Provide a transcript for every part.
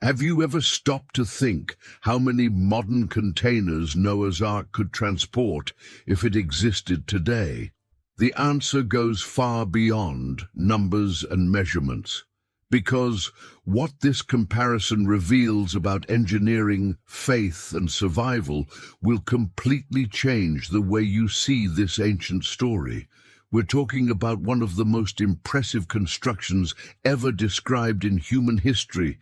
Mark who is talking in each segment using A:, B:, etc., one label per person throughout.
A: Have you ever stopped to think how many modern containers Noah's Ark could transport if it existed today? The answer goes far beyond numbers and measurements, because what this comparison reveals about engineering, faith, and survival will completely change the way you see this ancient story. We're talking about one of the most impressive constructions ever described in human history,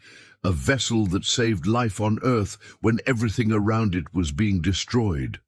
A: a vessel that saved life on Earth when everything around it was being destroyed.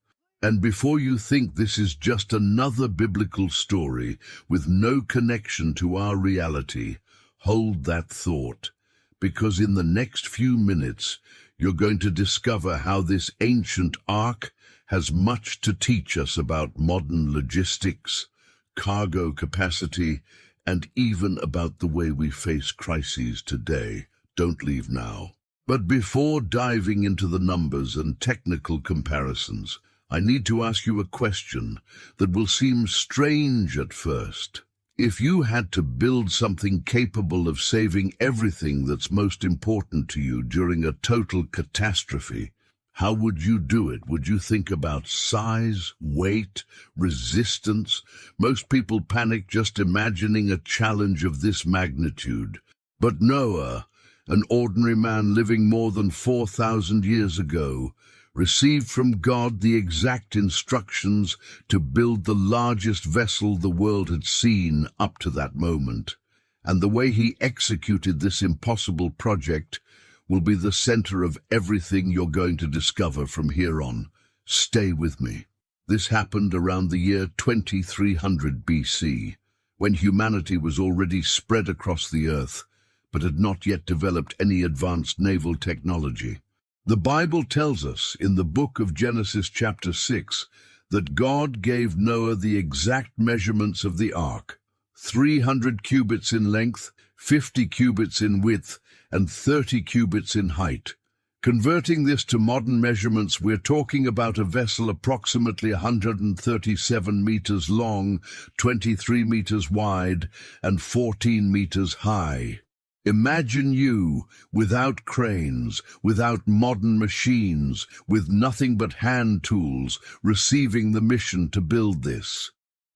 A: And before you think this is just another biblical story with no connection to our reality, hold that thought, because in the next few minutes you're going to discover how this ancient ark has much to teach us about modern logistics, cargo capacity, and even about the way we face crises today. Don't leave now. But before diving into the numbers and technical comparisons, I need to ask you a question that will seem strange at first. If you had to build something capable of saving everything that's most important to you during a total catastrophe, how would you do it? Would you think about size, weight, resistance? Most people panic just imagining a challenge of this magnitude. But Noah, an ordinary man living more than 4,000 years ago, received from God the exact instructions to build the largest vessel the world had seen up to that moment. And the way he executed this impossible project will be the center of everything you're going to discover from here on. Stay with me. This happened around the year 2300 BC, when humanity was already spread across the earth, but had not yet developed any advanced naval technology. The Bible tells us in the book of Genesis chapter 6 that God gave Noah the exact measurements of the ark: 300 cubits in length, 50 cubits in width, and 30 cubits in height. Converting this to modern measurements, we're talking about a vessel approximately 137 meters long, 23 meters wide, and 14 meters high. Imagine you, without cranes, without modern machines, with nothing but hand tools, receiving the mission to build this.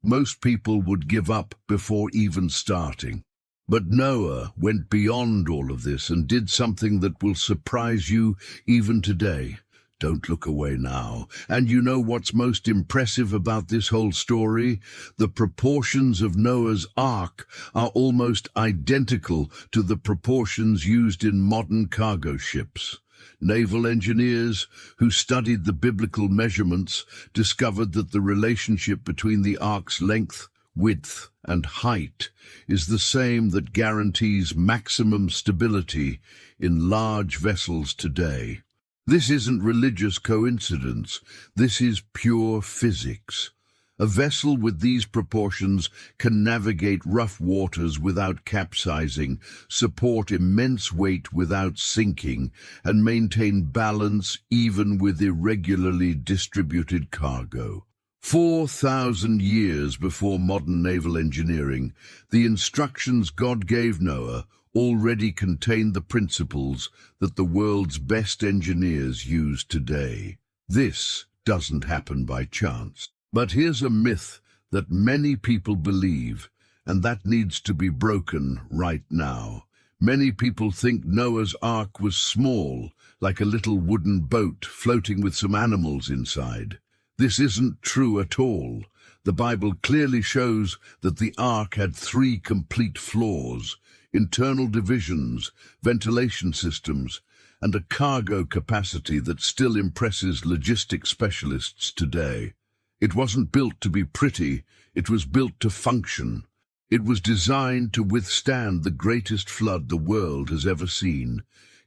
A: Most people would give up before even starting. But Noah went beyond all of this and did something that will surprise you even today. Don't look away now. And you know what's most impressive about this whole story? The proportions of Noah's Ark are almost identical to the proportions used in modern cargo ships. Naval engineers who studied the biblical measurements discovered that the relationship between the ark's length, width, and height is the same that guarantees maximum stability in large vessels today. This isn't religious coincidence. This is pure physics. A vessel with these proportions can navigate rough waters without capsizing, support immense weight without sinking, and maintain balance even with irregularly distributed cargo. 4,000 years before modern naval engineering, the instructions God gave Noah already contained the principles that the world's best engineers use today. This doesn't happen by chance. But here's a myth that many people believe, and that needs to be broken right now. Many people think Noah's Ark was small, like a little wooden boat floating with some animals inside. This isn't true at all. The Bible clearly shows that the Ark had 3 complete floors: internal divisions, ventilation systems, and a cargo capacity that still impresses logistics specialists today. It wasn't built to be pretty, it was built to function. It was designed to withstand the greatest flood the world has ever seen,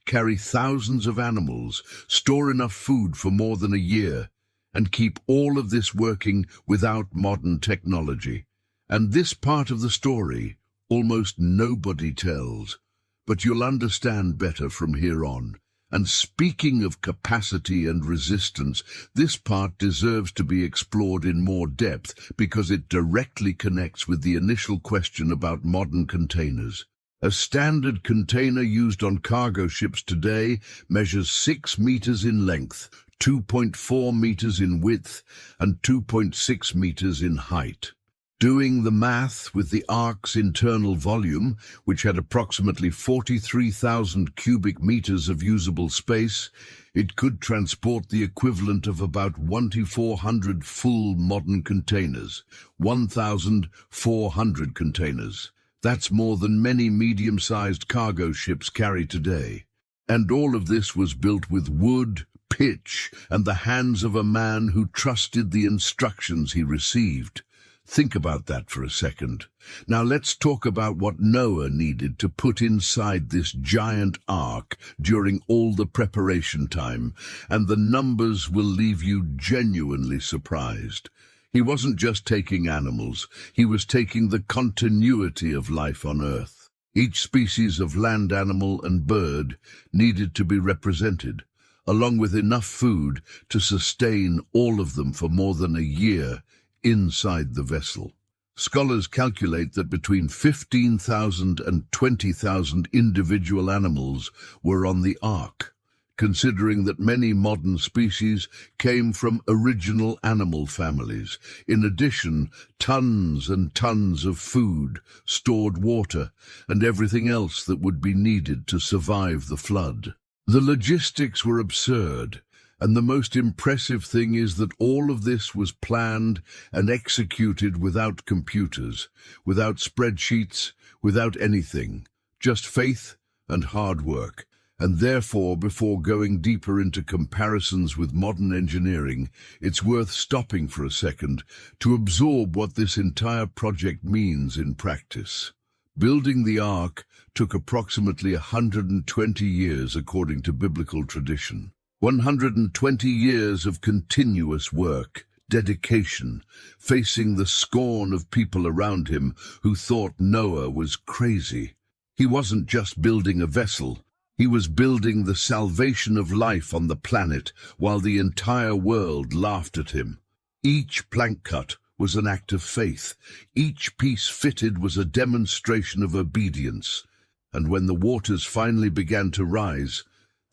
A: carry thousands of animals, store enough food for more than a year, and keep all of this working without modern technology. And this part of the story almost nobody tells, but you'll understand better from here on. And speaking of capacity and resistance, this part deserves to be explored in more depth because it directly connects with the initial question about modern containers. A standard container used on cargo ships today measures 6 meters in length, 2.4 meters in width, and 2.6 meters in height. Doing the math with the Ark's internal volume, which had approximately 43,000 cubic meters of usable space, it could transport the equivalent of about 1,400 full modern containers, 1,400 containers. That's more than many medium-sized cargo ships carry today. And all of this was built with wood, pitch, and the hands of a man who trusted the instructions he received. Think about that for a second. Now let's talk about what Noah needed to put inside this giant ark during all the preparation time, and the numbers will leave you genuinely surprised. He wasn't just taking animals, he was taking the continuity of life on Earth. Each species of land animal and bird needed to be represented, along with enough food to sustain all of them for more than a year inside the vessel. Scholars calculate that between 15,000 and 20,000 individual animals were on the ark, considering that many modern species came from original animal families. In addition, tons and tons of food, stored water, and everything else that would be needed to survive the flood. The logistics were absurd. And the most impressive thing is that all of this was planned and executed without computers, without spreadsheets, without anything, just faith and hard work. And therefore, before going deeper into comparisons with modern engineering, it's worth stopping for a second to absorb what this entire project means in practice. Building the Ark took approximately 120 years according to biblical tradition. 120 years of continuous work, dedication, facing the scorn of people around him who thought Noah was crazy. He wasn't just building a vessel, he was building the salvation of life on the planet while the entire world laughed at him. Each plank cut was an act of faith. Each piece fitted was a demonstration of obedience. And when the waters finally began to rise,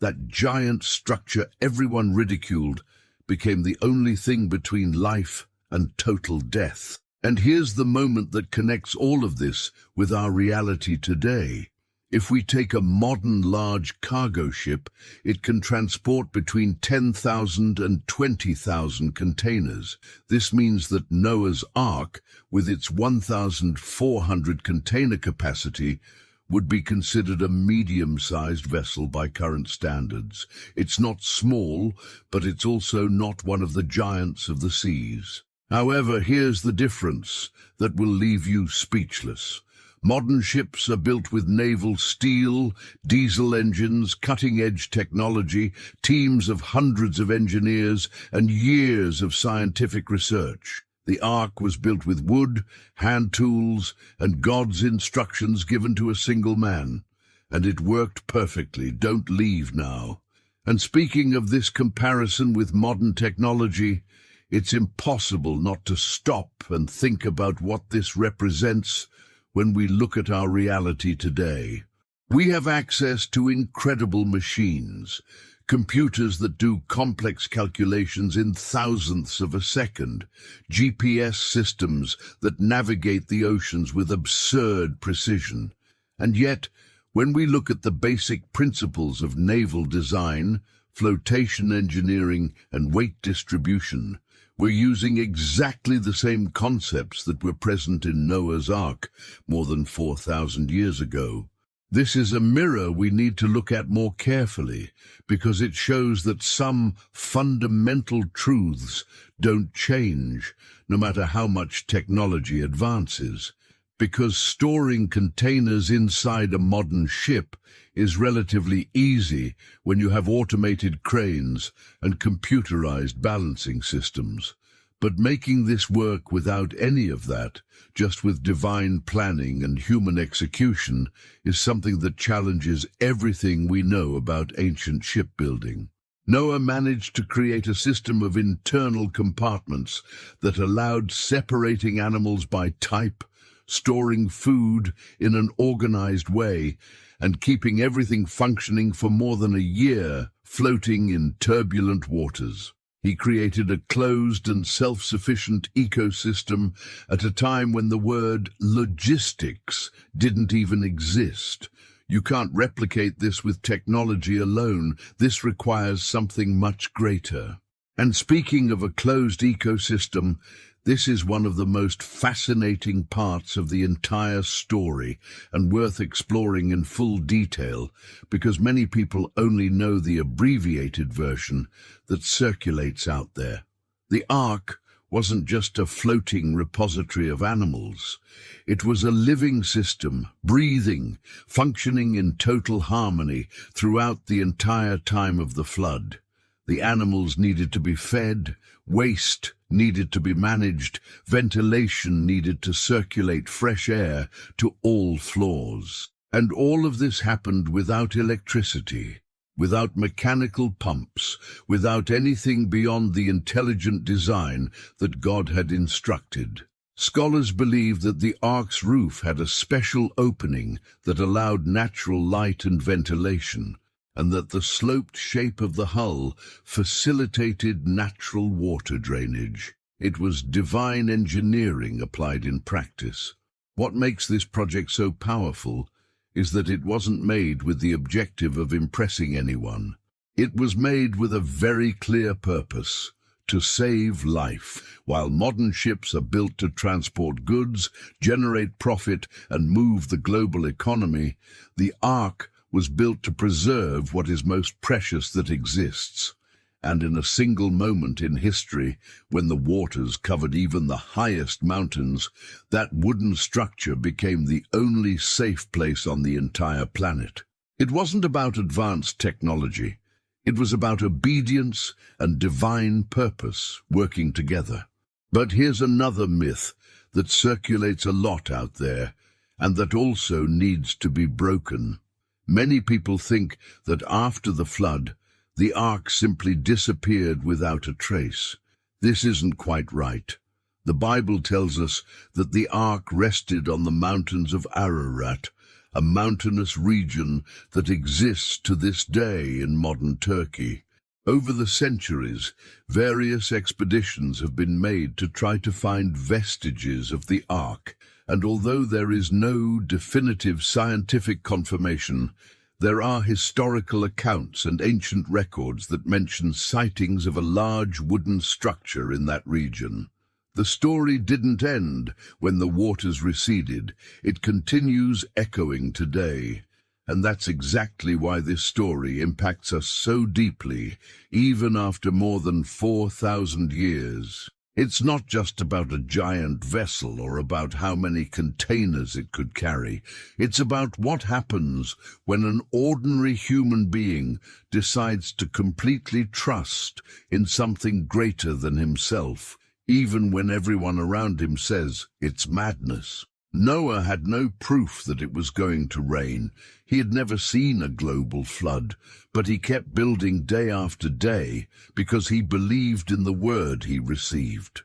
A: that giant structure everyone ridiculed became the only thing between life and total death. And here's the moment that connects all of this with our reality today. If we take a modern large cargo ship, it can transport between 10,000 and 20,000 containers. This means that Noah's Ark, with its 1,400 container capacity, would be considered a medium-sized vessel by current standards. It's not small, but it's also not one of the giants of the seas. However, here's the difference that will leave you speechless. Modern ships are built with naval steel, diesel engines, cutting-edge technology, teams of hundreds of engineers, and years of scientific research. The Ark was built with wood, hand tools, and God's instructions given to a single man. And it worked perfectly. Don't leave now. And speaking of this comparison with modern technology, it's impossible not to stop and think about what this represents when we look at our reality today. We have access to incredible machines, computers that do complex calculations in thousandths of a second, GPS systems that navigate the oceans with absurd precision. And yet, when we look at the basic principles of naval design, flotation engineering, and weight distribution, we're using exactly the same concepts that were present in Noah's Ark more than 4,000 years ago. This is a mirror we need to look at more carefully, because it shows that some fundamental truths don't change, no matter how much technology advances. Because storing containers inside a modern ship is relatively easy when you have automated cranes and computerized balancing systems. But making this work without any of that, just with divine planning and human execution, is something that challenges everything we know about ancient shipbuilding. Noah managed to create a system of internal compartments that allowed separating animals by type, storing food in an organized way, and keeping everything functioning for more than a year, floating in turbulent waters. He created a closed and self-sufficient ecosystem at a time when the word logistics didn't even exist. You can't replicate this with technology alone. This requires something much greater. And speaking of a closed ecosystem, this is one of the most fascinating parts of the entire story and worth exploring in full detail because many people only know the abbreviated version that circulates out there. The Ark wasn't just a floating repository of animals. It was a living system, breathing, functioning in total harmony throughout the entire time of the flood. The animals needed to be fed, waste needed to be managed, ventilation needed to circulate fresh air to all floors. And all of this happened without electricity, without mechanical pumps, without anything beyond the intelligent design that God had instructed. Scholars believe that the Ark's roof had a special opening that allowed natural light and ventilation, and that the sloped shape of the hull facilitated natural water drainage. It was divine engineering applied in practice. What makes this project so powerful is that it wasn't made with the objective of impressing anyone. It was made with a very clear purpose: to save life. While modern ships are built to transport goods, generate profit, and move the global economy, the Ark was built to preserve what is most precious that exists. And in a single moment in history, when the waters covered even the highest mountains, that wooden structure became the only safe place on the entire planet. It wasn't about advanced technology. It was about obedience and divine purpose working together. But here's another myth that circulates a lot out there, and that also needs to be broken. Many people think that after the flood, the Ark simply disappeared without a trace. This isn't quite right. The Bible tells us that the Ark rested on the mountains of Ararat, a mountainous region that exists to this day in modern Turkey. Over the centuries, various expeditions have been made to try to find vestiges of the Ark, and although there is no definitive scientific confirmation, there are historical accounts and ancient records that mention sightings of a large wooden structure in that region. The story didn't end when the waters receded. It continues echoing today. And that's exactly why this story impacts us so deeply, even after more than 4,000 years. It's not just about a giant vessel or about how many containers it could carry. It's about what happens when an ordinary human being decides to completely trust in something greater than himself, even when everyone around him says it's madness. Noah had no proof that it was going to rain. He had never seen a global flood, but he kept building day after day because he believed in the word he received.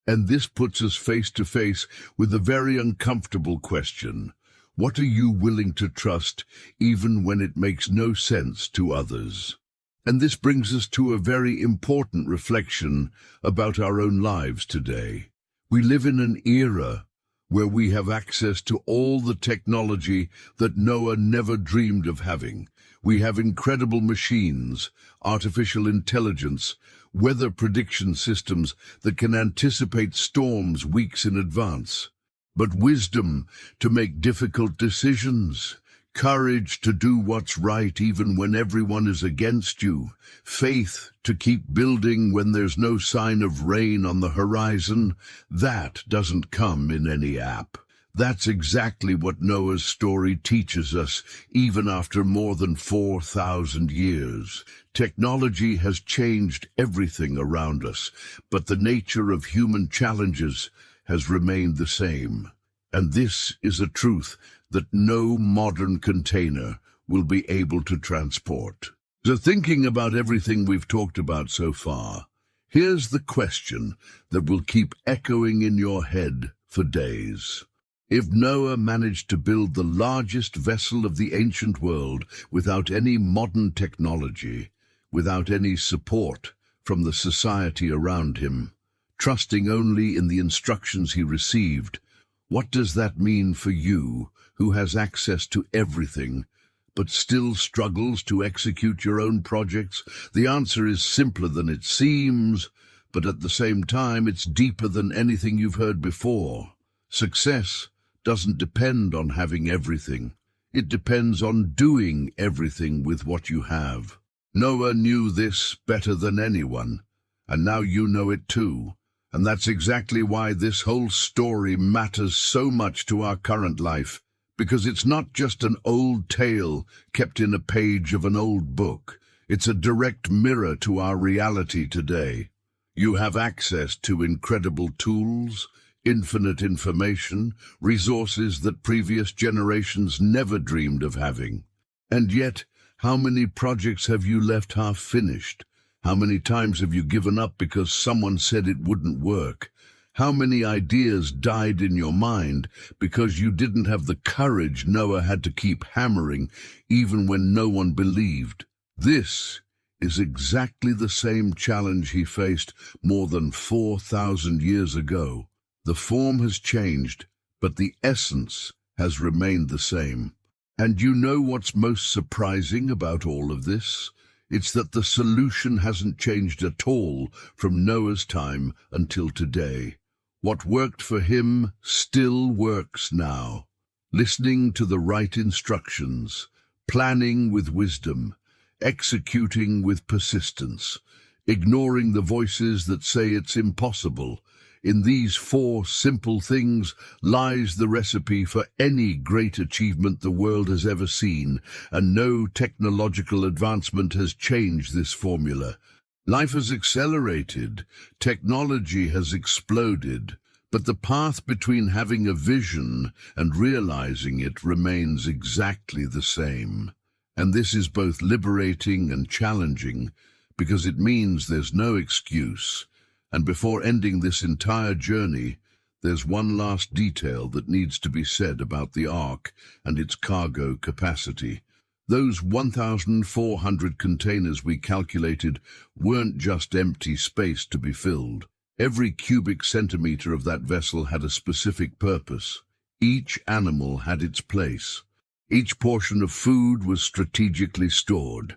A: And this puts us face to face with a very uncomfortable question. What are you willing to trust even when it makes no sense to others? And this brings us to a very important reflection about our own lives today. We live in an era where we have access to all the technology that Noah never dreamed of having. We have incredible machines, artificial intelligence, weather prediction systems that can anticipate storms weeks in advance. But wisdom to make difficult decisions, courage to do what's right even when everyone is against you, faith to keep building when there's no sign of rain on the horizon, that doesn't come in any app. That's exactly what Noah's story teaches us, even after more than 4,000 years. Technology has changed everything around us, but the nature of human challenges has remained the same. And this is a truth that no modern container will be able to transport. So thinking about everything we've talked about so far, here's the question that will keep echoing in your head for days. If Noah managed to build the largest vessel of the ancient world without any modern technology, without any support from the society around him, trusting only in the instructions he received, what does that mean for you, who has access to everything, but still struggles to execute your own projects? The answer is simpler than it seems, but at the same time it's deeper than anything you've heard before. Success doesn't depend on having everything. It depends on doing everything with what you have. Noah knew this better than anyone, and now you know it too. And that's exactly why this whole story matters so much to our current life, because it's not just an old tale kept in a page of an old book. It's a direct mirror to our reality today. You have access to incredible tools, infinite information, resources that previous generations never dreamed of having. And yet, how many projects have you left half finished? How many times have you given up because someone said it wouldn't work? How many ideas died in your mind because you didn't have the courage Noah had to keep hammering even when no one believed? This is exactly the same challenge he faced more than 4,000 years ago. The form has changed, but the essence has remained the same. And you know what's most surprising about all of this? It's that the solution hasn't changed at all from Noah's time until today. What worked for him still works now. Listening to the right instructions, planning with wisdom, executing with persistence, ignoring the voices that say it's impossible. In these 4 simple things lies the recipe for any great achievement the world has ever seen, and no technological advancement has changed this formula. Life has accelerated, technology has exploded, but the path between having a vision and realizing it remains exactly the same. And this is both liberating and challenging, because it means there's no excuse. And before ending this entire journey, there's one last detail that needs to be said about the Ark and its cargo capacity. Those 1,400 containers we calculated weren't just empty space to be filled. Every cubic centimeter of that vessel had a specific purpose. Each animal had its place. Each portion of food was strategically stored.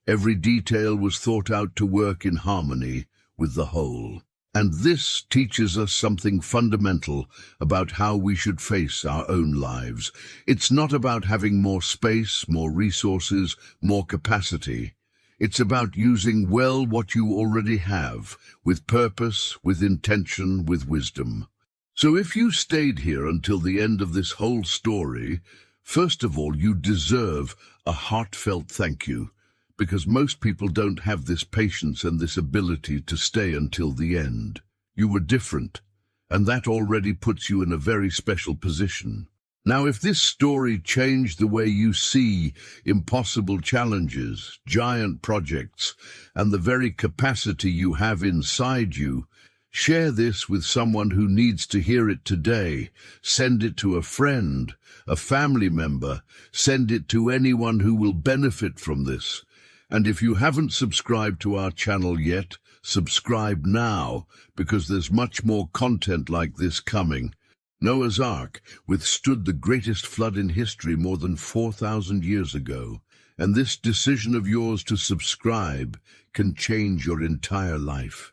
A: Every detail was thought out to work in harmony with the whole. And this teaches us something fundamental about how we should face our own lives. It's not about having more space, more resources, more capacity. It's about using well what you already have, with purpose, with intention, with wisdom. So if you stayed here until the end of this whole story, first of all, you deserve a heartfelt thank you, because most people don't have this patience and this ability to stay until the end. You were different, and that already puts you in a very special position. Now, if this story changed the way you see impossible challenges, giant projects, and the very capacity you have inside you, share this with someone who needs to hear it today. Send it to a friend, a family member. Send it to anyone who will benefit from this. And if you haven't subscribed to our channel yet, subscribe now, because there's much more content like this coming. Noah's Ark withstood the greatest flood in history more than 4,000 years ago, and this decision of yours to subscribe can change your entire life.